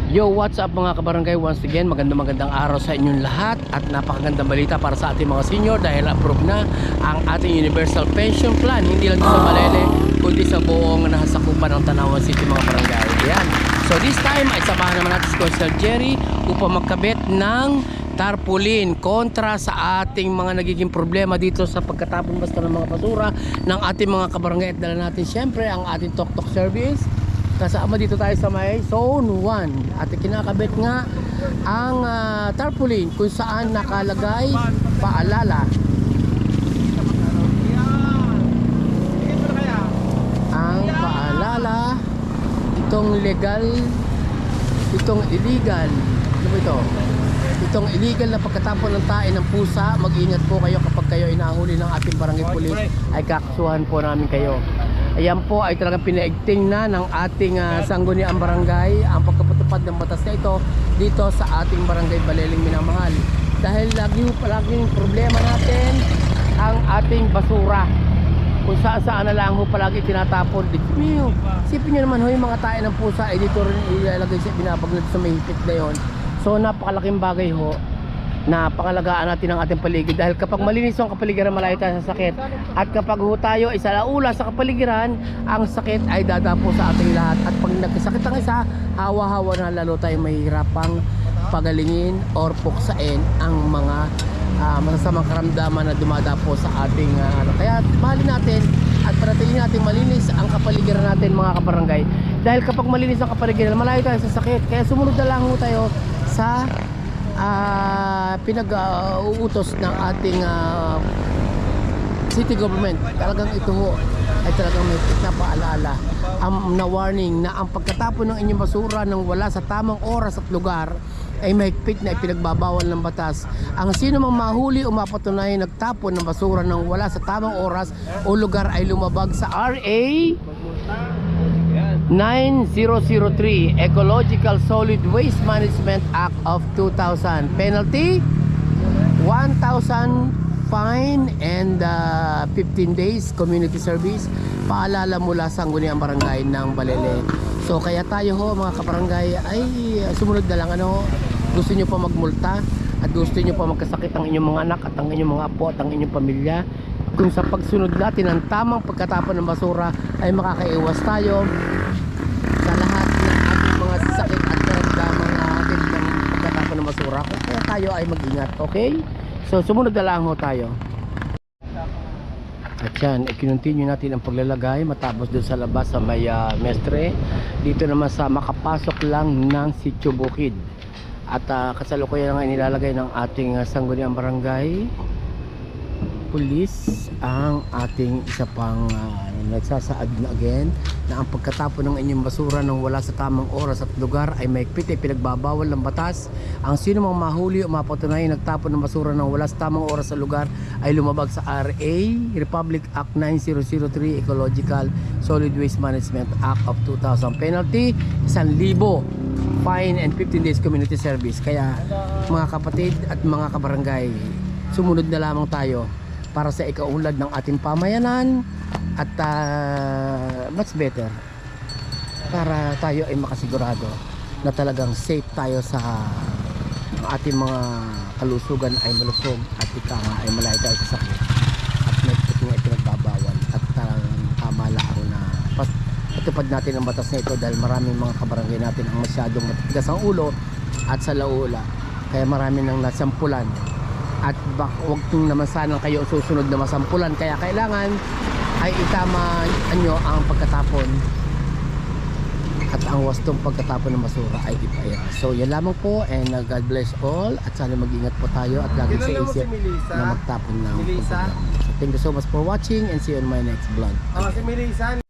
Yo, what's up mga kabarangay? Once again, magandang araw sa inyong lahat at napakagandang balita para sa ating mga senior dahil approve na ang ating Universal Pension Plan, hindi lang sa Balele kundi sa buong nasasakupan ng Tanawan City mga barangay. Yan. So this time ay samahan naman natin si Coach Jerry upang magkabit ng tarpaulin kontra sa ating mga nagiging problema dito sa pagkatapon basta ng mga basura ng ating mga kabarangay. At dala natin syempre ang ating tok-tok service. Kasama dito tayo sa may Zone 1 at kinakabit nga ang tarpaulin kung saan nakalagay paalala. Ang paalala, itong legal, itong illegal, ano ba ito? Itong illegal na pagkatapon ng tae ng pusa, mag-ingat po kayo kapag kayo inahuli ng ating barangay police, ay kakasuhan po namin kayo. Ayan po ay talagang pinaigting na ng ating sangguniang barangay ang pagkapatupad ng batas na ito dito sa ating barangay Baleling minamahal. Dahil palaging problema natin ang ating basura. Kung saan na lang ho palagi tinatapon. Isipin nyo naman ho yung mga tae ng pusa ay dito rin ilalagay sa binabaglad sa may hipit na yon. So napakalaking bagay ho na pangalagaan natin ang ating paligid dahil kapag malinis ang kapaligiran malayo tayo sa sakit at kapag tayo ay salaula sa kapaligiran ang sakit ay dadapo sa ating lahat at pag nagkasakit ang isa hawa-hawa na lalo tayo mahihirapang pagalingin or puksain ang mga masasamang karamdaman na dumadapo sa ating kaya mahalin natin at panatilihin natin malinis ang kapaligiran natin mga kabarangay dahil kapag malinis ang kapaligiran malayo tayo sa sakit kaya sumunod na lang tayo sa pinag-uutos ng ating city government. Talagang ito ho ay talagang may pinapaalala na warning na ang pagkatapon ng inyong basura nang wala sa tamang oras at lugar ay mahigpit na ipinagbabawal ng batas. Ang sino mang mahuli o mapatunay nagtapon ng basura nang wala sa tamang oras o lugar ay lumabag sa RA 9003 Ecological Solid Waste Management Act of 2000. Penalty 1,000, fine and 15 days community service. Paalala mula sa sangguniang barangay ng Balele. So kaya tayo ho mga kabarangay ay sumunod na lang gusto nyo pa magmulta at gusto nyo pa magkasakit ang inyong mga anak at ang inyong mga apo at ang inyong pamilya. Kung sa pagsunod natin ng tamang pagkatapon ng basura ay makakaiwas tayo sa lahat ng ating mga sakit at karamdaman natin ng pagkatapon ng basura. Kaya tayo ay mag-ingat, okay? So sumunod na lang ho tayo. At yan, i-continue natin ang paglalagay matapos doon sa labas sa may Mestre. Dito naman sa makapasok lang ng Sitio Bukid. At kasalukuyan nga inilalagay ng ating sangguniang barangay pulis ang ating isa pang nagsasaad na again na ang pagkatapon ng inyong basura nang wala sa tamang oras at lugar ay mahigpit ay pinagbabawal ng batas. Ang sino mang mahuli o mapatunay nagtapon ng basura nang wala sa tamang oras at lugar ay lumabag sa RA Republic Act 9003 Ecological Solid Waste Management Act of 2000. Penalty 1,000, fine and 15 days community service. Kaya mga kapatid at mga kabarangay, sumunod na lamang tayo para sa ikaunlad ng ating pamayanan at much better para tayo ay makasigurado na talagang safe tayo sa ating mga kalusugan ay malusog at ay malayo tayo sa sakit at may pinagbabawal at tama lang na patupad natin ang batas na ito dahil maraming mga kabarangay natin ang masyadong matigas ang ulo at sa laula kaya marami nang nasampulan. At wag naman sana kayo susunod na masampulan kaya kailangan ay itama nyo ang pagkatapon at ang wastong pagkatapon ng basura ay ipaira. So yan lamang po and God bless all at sana mag-ingat po tayo at lagi sa isip na magtapon ng pagkatapon. So thank you so much for watching and see you on my next vlog. Si Milisan.